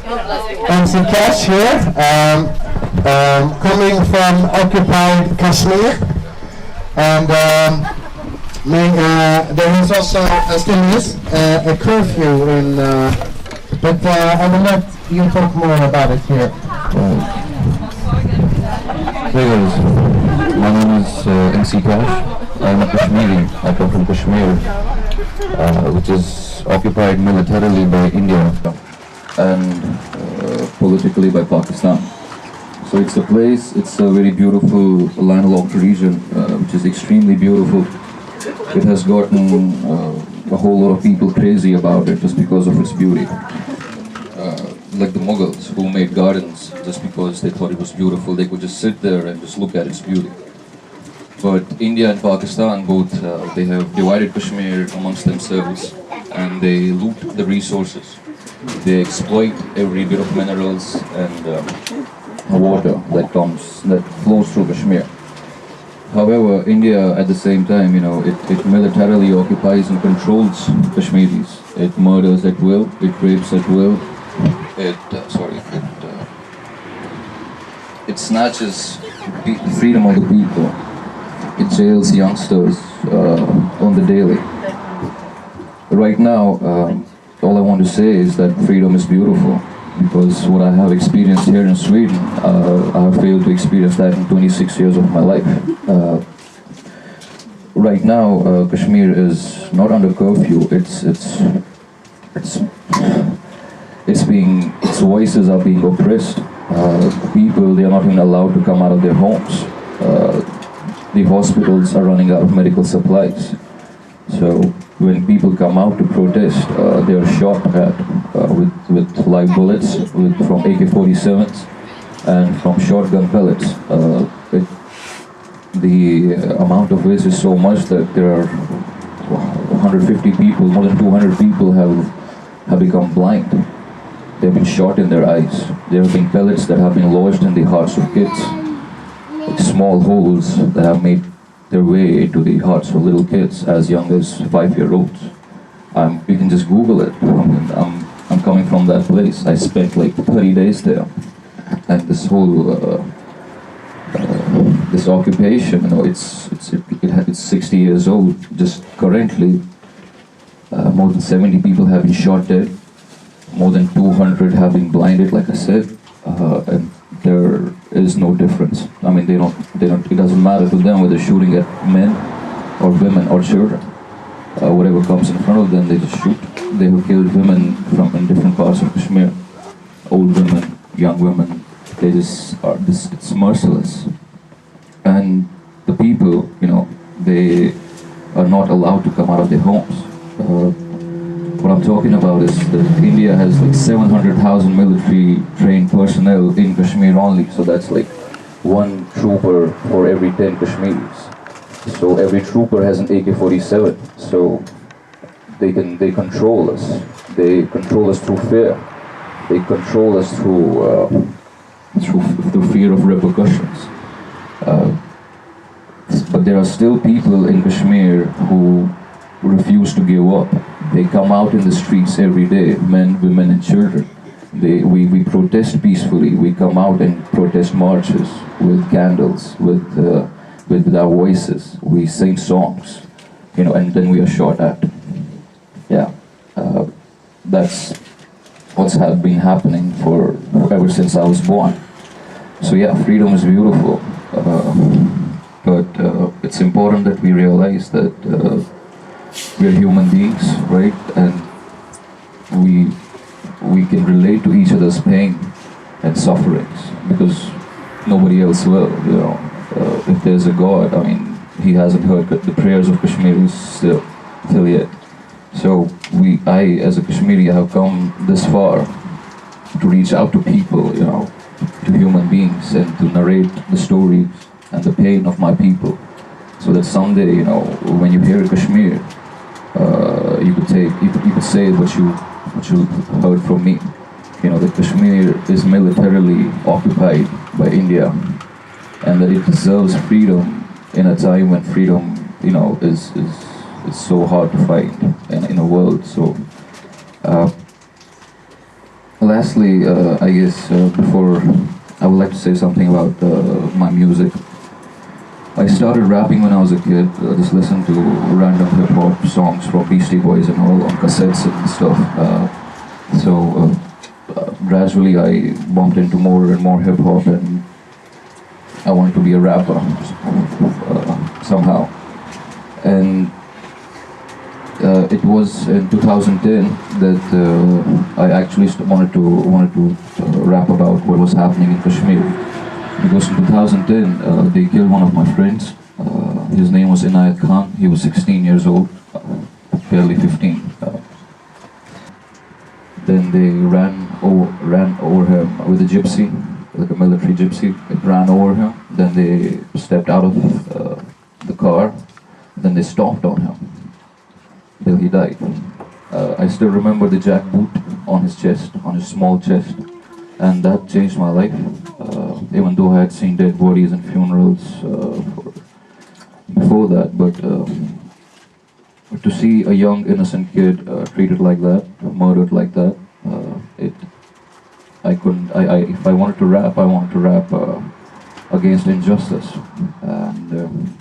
MC KASH here, coming from occupied Kashmir, and there is also still is a curfew in, but I will let you talk more about it here. Hey guys, my name is MC KASH. I'm a Kashmiri. I come from Kashmir, which is occupied militarily by India and politically by Pakistan. So it's a very beautiful landlocked region, which is extremely beautiful. It has gotten a whole lot of people crazy about it just because of its beauty. Like the Mughals, who made gardens just because they thought it was beautiful. They could just sit there and just look at its beauty. But India and Pakistan both, they have divided Kashmir amongst themselves, and they loot the resources. They exploit every bit of minerals and water that flows through Kashmir. However, India at the same time, it militarily occupies and controls Kashmiris. It murders at will, it rapes at will, it snatches the freedom of the people. It jails youngsters on the daily. Right now, all I want to say is that freedom is beautiful, because what I have experienced here in Sweden, I have failed to experience that in 26 years of my life. Right now, Kashmir is not under curfew. Its voices are being oppressed. People, they are not even allowed to come out of their homes. The hospitals are running out of medical supplies. So when people come out to protest, they are shot at with live bullets, from AK-47s and from shotgun pellets. The amount of this is so much that there are 150 people, more than 200 people have become blind. They have been shot in their eyes. There have been pellets that have been lodged in the hearts of kids. Small holes that have made their way into the hearts of little kids as young as 5-year-olds. You can just Google it. I'm coming from that place. I spent like 30 days there, and this whole this occupation, it's 60 years old. Just currently, more than 70 people have been shot dead. More than 200 have been blinded, like I said, and there is no difference. I mean, they don't, it doesn't matter to them whether shooting at men or women or children. Whatever comes in front of them, they just shoot. They have killed women in different parts of Kashmir. Old women, young women, it's merciless. And the people, they are not allowed to come out of their homes. What I'm talking about is that India has like 700,000 military trained personnel in Kashmir only, so that's like one trooper for every 10 Kashmiris. So every trooper has an AK-47, so they control us. They control us through fear. They control us through fear of repercussions. But there are still people in Kashmir who refuse to give up. They come out in the streets every day, men, women, and children. We protest peacefully. We come out and protest marches with candles, with our voices. We sing songs, and then we are shot at. Yeah, that's what's been happening ever since I was born. So yeah, freedom is beautiful, but it's important that we realize that we are human beings, right? And we can relate to each other's pain and sufferings, because nobody else will. If there's a God, I mean, He hasn't heard the prayers of Kashmiris till yet. So I as a Kashmiri have come this far to reach out to people, to human beings, and to narrate the stories and the pain of my people, so that someday, when you hear Kashmir, you could say what you heard from me, that Kashmir is militarily occupied by India, and that it deserves freedom in a time when freedom, is so hard to find in a world. So Lastly, I guess before I would like to say something about my music. I started rapping when I was a kid. Just listened to random hip hop songs from Beastie Boys and all on cassettes and stuff. Gradually I bumped into more and more hip hop, and I wanted to be a rapper somehow. And it was in 2010 that I actually wanted to rap about what was happening in Kashmir. Because in 2010 they killed one of my friends. His name was Inayat Khan. He was 16 years old, barely 15. Then they ran over him with a gypsy, like a military gypsy. It ran over him. Then they stepped out of the car. Then they stomped on him till he died. I still remember the jack boot on his chest, on his small chest, and that changed my life. Even though I had seen dead bodies and funerals before that, but to see a young innocent kid treated like that, murdered like that, I couldn't. If I wanted to rap, I wanted to rap against injustice, and.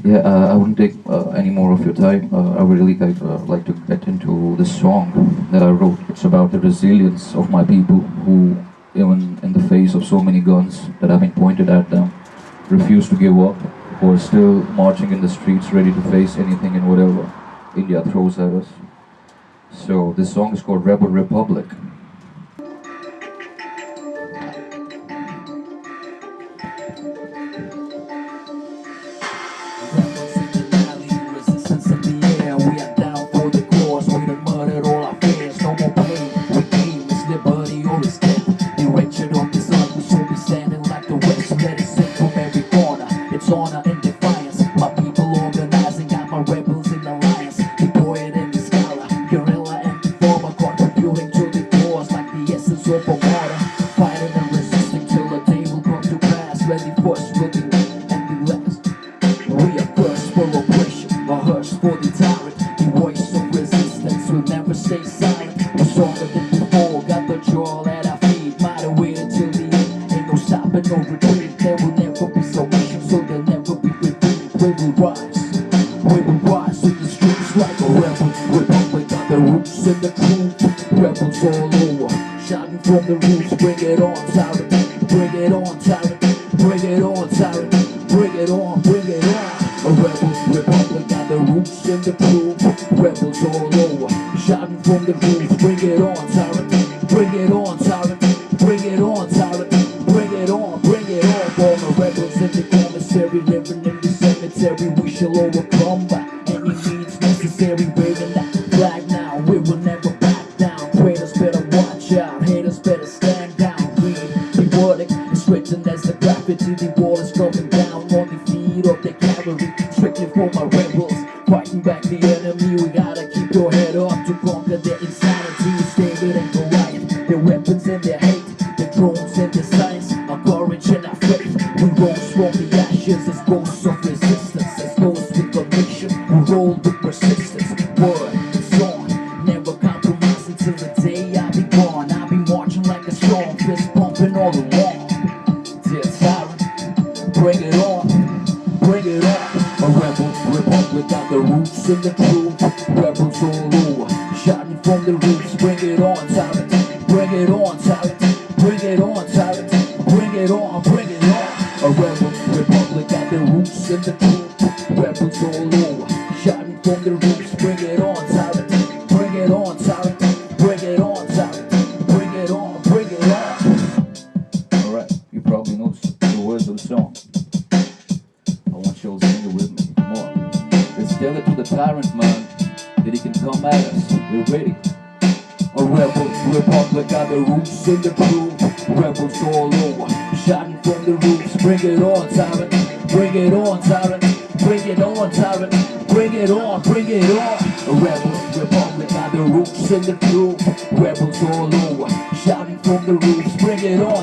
I wouldn't take any more of your time. I would really like to get into this song that I wrote. It's about the resilience of my people who, even in the face of so many guns that have been pointed at them, refuse to give up, who are still marching in the streets ready to face anything and whatever India throws at us. So this song is called Rebel Republic. Rebels all over, shouting from the roofs, bring it on.